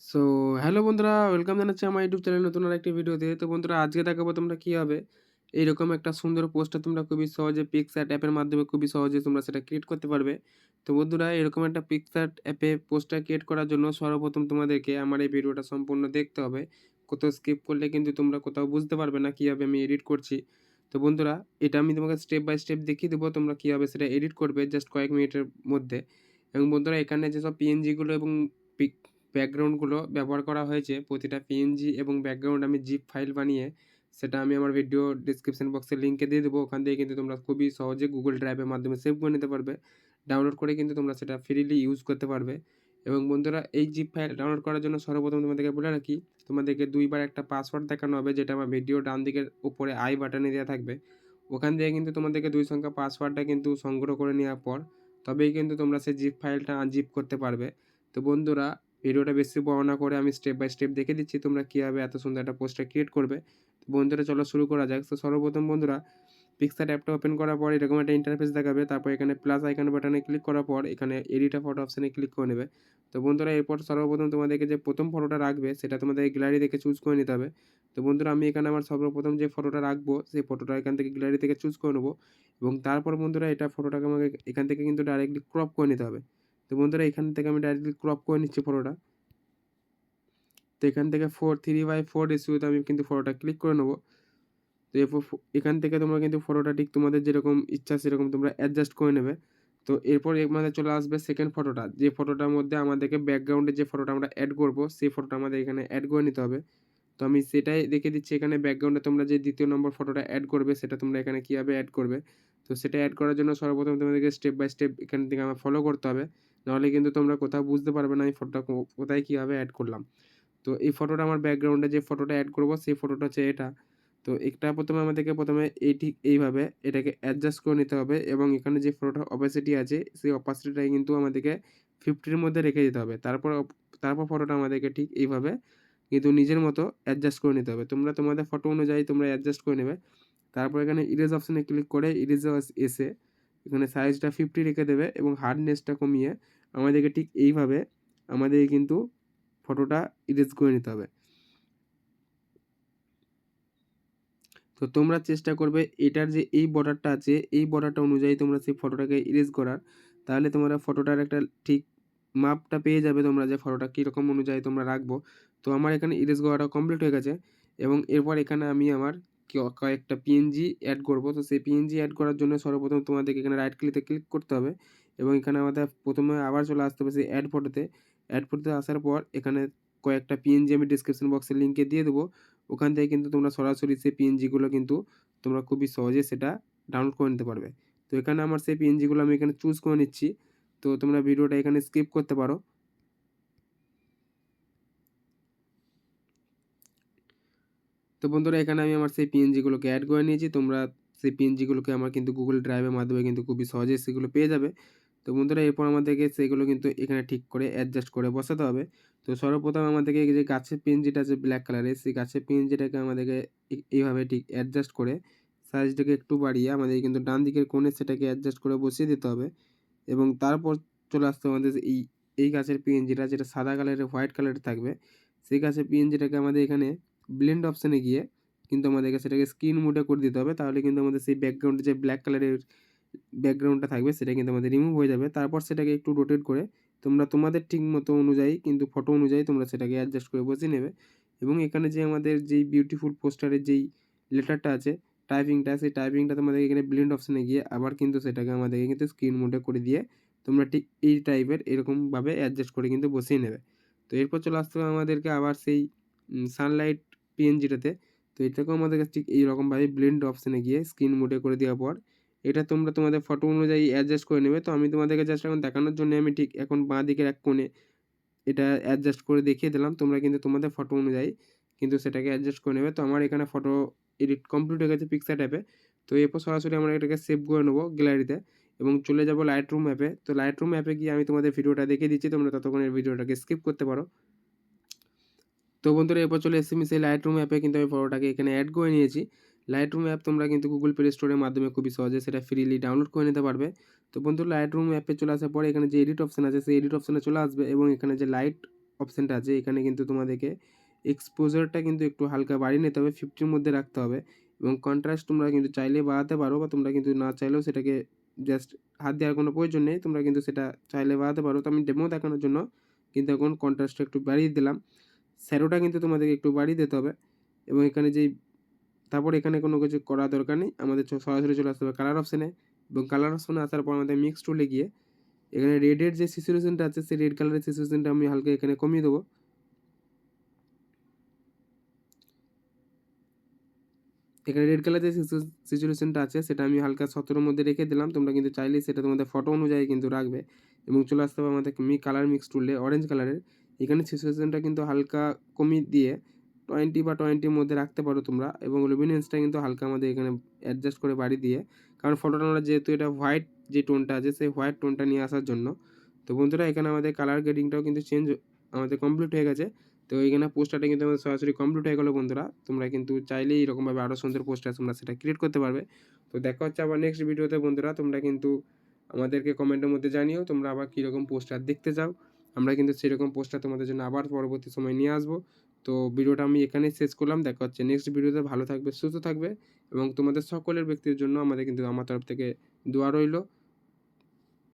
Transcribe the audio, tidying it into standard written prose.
So hello বন্ধুরা, welcome জানাচ্ছি আমার ইউটিউব চ্যানেল নতুন আরেকটি ভিডিওতে। তো বন্ধুরা, আজকে দেখাবো তোমরা কীভাবে এইরকম একটা সুন্দর পোস্টার তোমরা খুবই সহজে পিক্সআর্ট অ্যাপের মাধ্যমে খুবই সহজে তোমরা সেটা ক্রিয়েট করতে পারবে। তো বন্ধুরা, এরকম একটা পিক্সআর্ট অ্যাপে পোস্টার ক্রিয়েট করার জন্য সর্বপ্রথম তোমাদেরকে আমার এই ভিডিওটা সম্পূর্ণ দেখতে হবে। কোথাও স্কিপ করলে কিন্তু তোমরা কোথাও বুঝতে পারবে না কীভাবে আমি এডিট করছি। তো বন্ধুরা, এটা আমি তোমাকে স্টেপ বাই স্টেপ দেখিয়ে দেবো তোমরা কীভাবে সেটা এডিট করবে জাস্ট কয়েক মিনিটের মধ্যে। এবং বন্ধুরা, এখানে যেসব পিএনজিগুলো এবং পিক ব্যাকগ্রাউন্ডগুলো ব্যবহার করা হয়েছে, প্রতিটা পিএনজি এবং ব্যাকগ্রাউন্ড আমি জিপ ফাইল বানিয়ে সেটা আমি আমার ভিডিও ডিসক্রিপশন বক্সে লিঙ্কে দিয়ে দেবো। ওখান থেকে কিন্তু তোমরা খুবই সহজে গুগল ড্রাইভের মাধ্যমে সেভ করে নিতে পারবে। ডাউনলোড করে কিন্তু তোমরা সেটা ফ্রিলি ইউজ করতে পারবে। এবং বন্ধুরা, এই জিপ ফাইল ডাউনলোড করার জন্য সর্বপ্রথম তোমাদেরকে বলে রাখি, তোমাদেরকে দুইবার একটা পাসওয়ার্ড দেখানো হবে, যেটা আমার ভিডিও ডান দিকের উপরে আই বাটনে দেওয়া থাকবে। ওখান থেকে কিন্তু তোমাদেরকে 2 সংখ্যা পাসওয়ার্ডটা কিন্তু সংগ্রহ করে নেওয়ার পর তবেই কিন্তু তোমরা সেই জিপ ফাইলটা আনজিপ করতে পারবে। তো বন্ধুরা, ভিডিওটা বেশি বড় না করে আমি স্টেপ বাই স্টেপ দেখে দিচ্ছি তোমরা কীভাবে এত সুন্দর একটা পোস্টার ক্রিয়েট করবে। তো বন্ধুরা, চলো শুরু করা যাক। তো সর্বপ্রথম বন্ধুরা, পিক্সআর্ট অ্যাপটা ওপেন করার পর এরকম একটা ইন্টারফেস দেখাবে। তারপর এখানে প্লাস আইকন বাটনে ক্লিক করার পর এখানে এডিট আ ফটো অপশানে ক্লিক করে নেবে। তো বন্ধুরা, এরপর সর্বপ্রথম তোমাদেরকে যে প্রথম ফটোটা রাখবে সেটা তোমাদের গ্যালারি থেকে চুজ করে নিতে হবে। তো বন্ধুরা, আমি এখানে আমার সর্বপ্রথম যে ফটোটা রাখবো সেই ফটোটা এখান থেকে গ্যালারি থেকে চুজ করে নেবো। এবং তারপর বন্ধুরা, এটা ফটোটাকে আমাকে এখান থেকে কিন্তু ডাইরেক্টলি ক্রপ করে নিতে হবে। তো বন্ধুরা, এখান থেকে আমি ডাইরেক্টলি ক্রপ করে নিচ্ছি ফটোটা। তো এখান থেকে 3/4 রেশিওতে আমি কিন্তু ফটোটা ক্লিক করে নেবো। তো এরপর এখান থেকে তোমরা কিন্তু ফটোটা ঠিক তোমাদের যেরকম ইচ্ছা সেরকম তোমরা অ্যাডজাস্ট করে নেবে। তো এরপর আমাদের চলে আসবে সেকেন্ড ফটোটা, যে ফটোটার মধ্যে আমাদেরকে ব্যাকগ্রাউন্ডে যে ফটোটা আমরা অ্যাড করব সেই ফটোটা আমাদের এখানে অ্যাড করে নিতে হবে। তো আমি সেটাই দেখিয়ে দিচ্ছি এখানে। ব্যাকগ্রাউন্ডে তোমরা যে দ্বিতীয় নম্বর ফটোটা অ্যাড করবে সেটা তোমরা এখানে কীভাবে অ্যাড করবে। তো সেটা অ্যাড করার জন্য সর্বপ্রথম তোমাদেরকে স্টেপ বাই স্টেপ এখান থেকে আমার ফলো করতে হবে। নাহলে কিন্তু তোমরা কোথাও বুঝতে পারবে না আমি ফটোটা কোথায় কীভাবে অ্যাড করলাম। তো এই ফটোটা আমার ব্যাকগ্রাউন্ডে যে ফটোটা অ্যাড করব সেই ফটোটা হচ্ছে এটা। তো এটা আমাদেরকে প্রথমে এই ঠিক এইভাবে এটাকে অ্যাডজাস্ট করে নিতে হবে এবং এখানে যে ফটোটার অপাসিটি আছে সেই অপাসিটিটাই কিন্তু আমাদেরকে 50 এর মধ্যে রেখে দিতে হবে। তারপর ফটোটা আমাদেরকে ঠিক এইভাবে কিন্তু নিজের মতো অ্যাডজাস্ট করে নিতে হবে। তোমরা তোমাদের ফটো অনুযায়ী তোমরা অ্যাডজাস্ট করে নেবে। তারপর এখানে ইরেজ অপশনে ক্লিক করে ইরেজে এসে এখানে সাইজটা 50 রেখে দেবে এবং হার্ডনেসটা কমিয়ে আমাদেরকে ঠিক এইভাবে আমাদের কিন্তু ফটোটা ইরেজ করে নিতে হবে। তো তোমরা চেষ্টা করবে এটার যে এই বর্ডারটা আছে এই বর্ডারটা অনুযায়ী তোমরা সেই ফটোটাকে ইরেজ করার। তাহলে তোমরা ফটোটার একটা ঠিক মাপটা পেয়ে যাবে তোমরা যে ফটোটা কীরকম অনুযায়ী তোমরা রাখবো। তো আমার এখানে ইরেজ করাটা কমপ্লিট হয়ে গেছে এবং এরপর এখানে আমি আমার কয়েকটা পিএনজি অ্যাড করব। তো সেই পিএনজি অ্যাড করার জন্য সর্বপ্রথম তোমাদেরকে এখানে রাইট ক্লিক করতে হবে এবং এখানে আমাদের প্রথমে আবার চলে আসতে হবে সেই অ্যাড ফটোতে। অ্যাড ফটোতে আসার পর এখানে কয়েকটা পিএনজি আমি ডিসক্রিপশন বক্সের লিঙ্কে দিয়ে দেবো। ওখান থেকে কিন্তু তোমরা সরাসরি সেই পিএনজিগুলো কিন্তু তোমরা খুবই সহজে সেটা ডাউনলোড করে নিতে পারবে। তো এখানে আমার সেই পিএনজিগুলো আমি এখানে চুজ করে নিচ্ছি। তো তোমরা ভিডিওটা এখানে স্কিপ করতে পারো। তো বন্ধুরা, এখানে আমি আমার সেই পিএনজিগুলোকে অ্যাড করে নিয়েছি। তোমরা সেই পিএনজিগুলোকে আমার কিন্তু গুগল ড্রাইভের মাধ্যমে কিন্তু খুবই সহজেই সেগুলো পেয়ে যাবে। তো বন্ধুরা, এরপর আমাদেরকে সেগুলো কিন্তু এখানে ঠিক করে অ্যাডজাস্ট করে বসাতে হবে। তো সর্বপ্রথম আমাদেরকে এই যে গাছের পিএনজিটা আছে ব্ল্যাক কালারের, সেই গাছের পিএনজিটাকে আমাদেরকে এইভাবে ঠিক অ্যাডজাস্ট করে সাইজটাকে একটু বাড়িয়ে আমাদের কিন্তু ডান দিকের কোণে সেটাকে অ্যাডজাস্ট করে বসিয়ে দিতে হবে। এবং তারপর চলে আসতে হবে আমাদের এই গাছের পিএনজিটা, যেটা সাদা কালারের হোয়াইট কালারের থাকবে। সেই গাছের পিএনজিটাকে আমাদের এখানে ব্লেন্ড অপশানে গিয়ে কিন্তু আমাদেরকে সেটাকে স্ক্রিন মোডে করে দিতে হবে। তাহলে কিন্তু আমাদের সেই ব্যাকগ্রাউন্ডে যে ব্ল্যাক কালারের ব্যাকগ্রাউন্ডটা থাকবে সেটা কিন্তু আমাদের রিমুভ হয়ে যাবে। তারপর সেটাকে একটু রোটেট করে তোমরা তোমাদের ঠিক মতো অনুযায়ী কিন্তু ফটো অনুযায়ী তোমরা সেটাকে অ্যাডজাস্ট করে বসিয়ে নেবে। এবং এখানে যে আমাদের যেই বিউটিফুল পোস্টারের যেই লেটারটা আছে টাইপিংটা, সেই টাইপিংটা তোমাদের এখানে ব্লেন্ড অপশানে গিয়ে আবার কিন্তু সেটাকে আমাদেরকে কিন্তু স্ক্রিন মোডে করে দিয়ে তোমরা ঠিক এই টাইপের এরকমভাবে অ্যাডজাস্ট করে কিন্তু বসিয়ে নেবে। তো এরপর চলে আসতে হবে আমাদেরকে আবার সেই সানলাইট পিএনজিটাতে। তো এটাকেও আমাদেরকে ঠিক এইরকমভাবে ব্লেন্ড অপশানে গিয়ে স্ক্রিন মোডে করে দেওয়ার পর এটা তোমরা তোমাদের ফটো অনুযায়ী অ্যাডজাস্ট করে নেবে। তো আমি তোমাদেরকে জাস্ট এখন দেখানোর জন্য আমি ঠিক এখন বাঁ দিকের এক কোণে এটা অ্যাডজাস্ট করে দেখিয়ে দিলাম। তোমরা কিন্তু তোমাদের ফটো অনুযায়ী কিন্তু সেটাকে অ্যাডজাস্ট করে নেবে। তো আমার এখানে ফটো এডিট কমপ্লিট হয়ে গেছে পিক্সআর্ট অ্যাপে। তো এরপর সরাসরি আমরা এটাকে সেভ করে নেবো গ্যালারিতে এবং চলে যাবো লাইটরুম অ্যাপে। তো লাইটরুম অ্যাপে গিয়ে আমি তোমাদের ভিডিওটা দেখিয়ে দিচ্ছি, তোমরা ততক্ষণের ভিডিওটাকে স্কিপ করতে পারো। তো বন্ধুরা, এরপর চলে এসেছি আমি সেই লাইটরুম অ্যাপে, কিন্তু আমি ফটোটাকে এখানে অ্যাড করে নিয়েছি। লাইটরুম অ্যাপ তোমরা কিন্তু গুগল প্লে স্টোরের মাধ্যমে খুবই সহজে সেটা ফ্রিলি ডাউনলোড করে নিতে পারবে। তো বন্ধুরা, লাইটরুম অ্যাপে চলে আসার পরে এখানে যে এডিট অপশান আছে সেই এডিট অপশানে চলে আসবে এবং এখানে যে লাইট অপশানটা আছে এখানে কিন্তু তোমাদেরকে এক্সপোজারটা কিন্তু একটু হালকা বাড়িয়ে নিতে হবে, 50 এর মধ্যে রাখতে হবে এবং কন্ট্রাস্ট তোমরা কিন্তু চাইলে বাড়াতে পারো বা তোমরা কিন্তু না চাইলেও সেটাকে জাস্ট হাত দেওয়ার কোনো প্রয়োজন নেই। তোমরা কিন্তু সেটা চাইলে বাড়াতে পারো। তো আমি ডেমো দেখানোর জন্য কিন্তু এখন কন্ট্রাস্টটা একটু বাড়িয়ে দিলাম। শ্যাডোটা কিন্তু তোমাদেরকে একটু বাড়িয়ে দিতে হবে এবং এখানে যেই তারপর এখানে কোনো কিছু করার দরকার নেই। আমাদের সরাসরি চলে আসতে হবে কালার অপশানে এবং কালার অপশানে আসার পর আমাদের মিক্স টুলে গিয়ে এখানে রেডের যে স্যাচুরেশনটা আছে সেই রেড কালারের স্যাচুরেশনটা আমি হালকা এখানে কমিয়ে দেবো। এখানে রেড কালার যে স্যাচুরেশনটা আছে সেটা আমি হালকা 17 মধ্যে রেখে দিলাম। তোমরা কিন্তু চাইলেই সেটা তোমাদের ফটো অনুযায়ী কিন্তু রাখবে এবং চলে আসতে হবে আমাদের কালার মিক্স টুলে অরেঞ্জ কালারের। এখানে স্যাচুরেশনটা কিন্তু হালকা কমিয়ে দিয়ে 20 বা 20 এর মধ্যে রাখতে পারো তোমরা এবং লুমিনেন্সটা কিন্তু হালকা আমাদের এখানে অ্যাডজাস্ট করে বাড়িয়ে দিয়ে, কারণ ফটোটা আমরা যেহেতু এটা হোয়াইট যে টোনটা আছে সেই হোয়াইট টোনটা নিয়ে আসার জন্য। তো বন্ধুরা এখানে আমাদের কালার গ্রেডিংটাও কিন্তু আমাদের কমপ্লিট হয়ে গেছে। তো এইখানে পোস্টারটা কিন্তু আমাদের সরাসরি কমপ্লিট হয়ে গেল বন্ধুরা। তোমরা কিন্তু চাইলেই এরকমভাবে আরও সুন্দর পোস্টার তোমরা সেটা ক্রিয়েট করতে পারবে। তো দেখা হচ্ছে আবার নেক্সট ভিডিওতে বন্ধুরা। তোমরা কিন্তু আমাদেরকে কমেন্টের মধ্যে জানিও তোমরা আবার কীরকম পোস্টার দেখতে চাও। আমরা কিন্তু সেরকম পোস্টার তোমাদের জন্য আবার পরবর্তী সময় নিয়ে আসবো। তো ভিডিওটা আমি এখানেই শেষ করলাম। দেখা হচ্ছে নেক্সট ভিডিওতে। ভালো থাকবে, সুস্থ থাকবে এবং তোমাদের সকলের ব্যক্তির জন্য আমাদের কিন্তু আমার তরফ থেকে দোয়া রইলো।